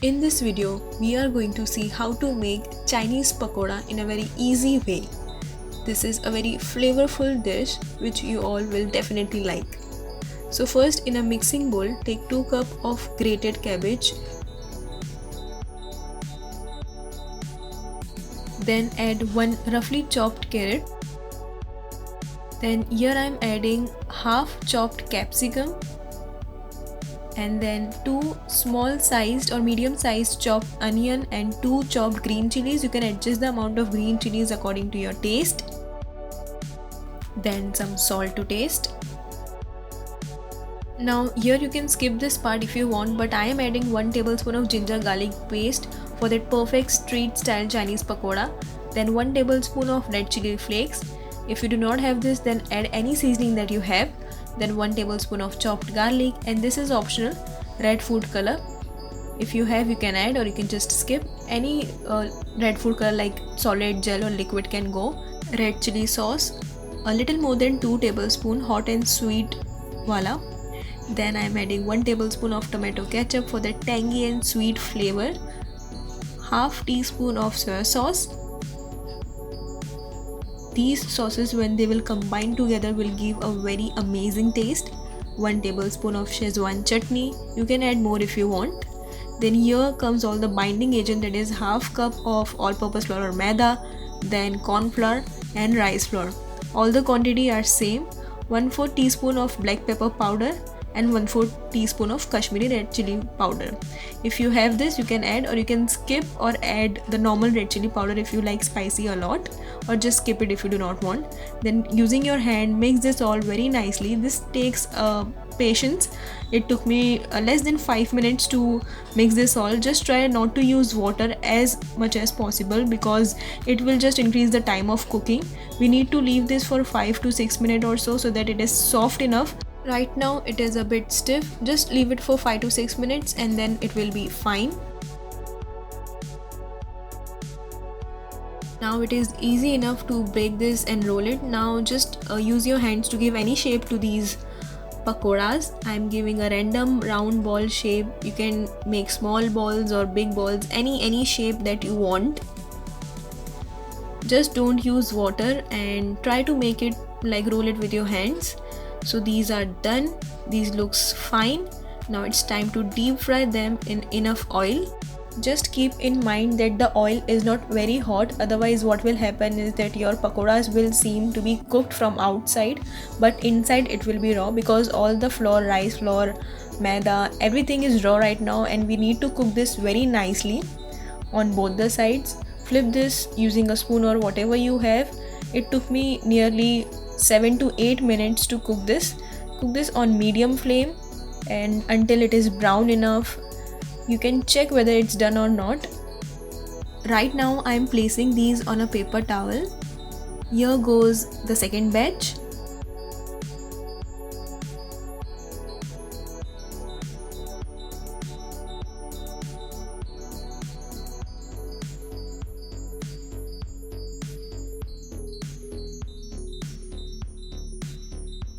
In this video, we are going to see how to make Chinese pakoda in a very easy way. This is a very flavorful dish which you all will definitely like. So first, in a mixing bowl, take 2 cups of grated cabbage. Then add 1 roughly chopped carrot. Then here I am adding half chopped capsicum. And then 2 small sized or medium sized chopped onion and 2 chopped green chilies. You can adjust the amount of green chilies according to your taste. Then some salt to taste. Now here you can skip this part if you want, but I am adding 1 tablespoon of ginger garlic paste for that perfect street style Chinese pakoda. Then 1 tablespoon of red chili flakes. If you do not have this, then add any seasoning that you have. Then 1 tablespoon of chopped garlic, and this is optional, red food color. If you have, you can add, or you can just skip. Any red food color like solid, gel or liquid can go. Red chili sauce, a little more than 2 tablespoon hot and sweet wala. Then I am adding 1 tablespoon of tomato ketchup for the tangy and sweet flavor. Half teaspoon of soy sauce. These sauces, when they will combine together, will give a very amazing taste. 1 tablespoon of Szechuan chutney. You can add more if you want. Then here comes all the binding agent, that is half cup of all-purpose flour or maida, then corn flour and rice flour. All the quantity are same. 1/4 teaspoon of black pepper powder and 1/4 teaspoon of Kashmiri red chili powder. If you have this, you can add, or you can skip or add the normal red chili powder if you like spicy a lot, or just skip it if you do not want. Then using your hand, mix this all very nicely. This takes patience. It took me less than 5 minutes to mix this all. Just try not to use water as much as possible because it will just increase the time of cooking. We need to leave this for 5 to 6 minutes or so that it is soft enough. Right now it is a bit stiff. Just leave it for 5 to 6 minutes and then it will be fine. Now it is easy enough to break this and roll it. Now just use your hands to give any shape to these pakoras. I am giving a random round ball shape. You can make small balls or big balls, any shape that you want. Just don't use water and try to make it like roll it with your hands. So these are done. These looks fine. Now it's time to deep fry them in enough oil. Just keep in mind that the oil is not very hot, otherwise what will happen is that your pakoras will seem to be cooked from outside but inside it will be raw, because all the flour, rice flour, maida, everything is raw right now, and we need to cook this very nicely on both the sides. Flip this using a spoon or whatever you have. It took me nearly 7 to 8 minutes to cook this. Cook this on medium flame and until it is brown enough. You can check whether it's done or not. Right now I am placing these on a paper towel. Here goes the second batch.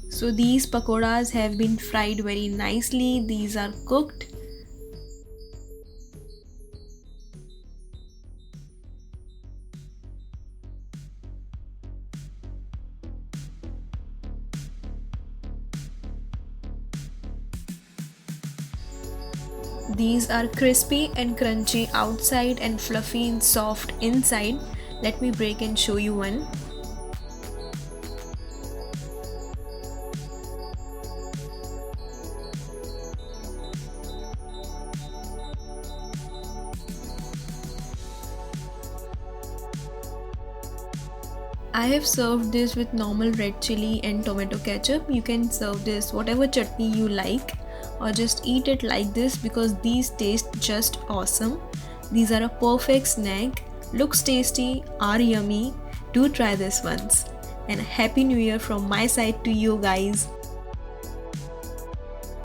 So these pakoras have been fried very nicely. These are cooked. These are crispy and crunchy outside and fluffy and soft inside. Let me break and show you one. I have served this with normal red chili and tomato ketchup. You can serve this whatever chutney you like, or just eat it like this because these taste just awesome. These are a perfect snack, looks tasty, are yummy. Do try this once. And Happy New Year from my side to you guys.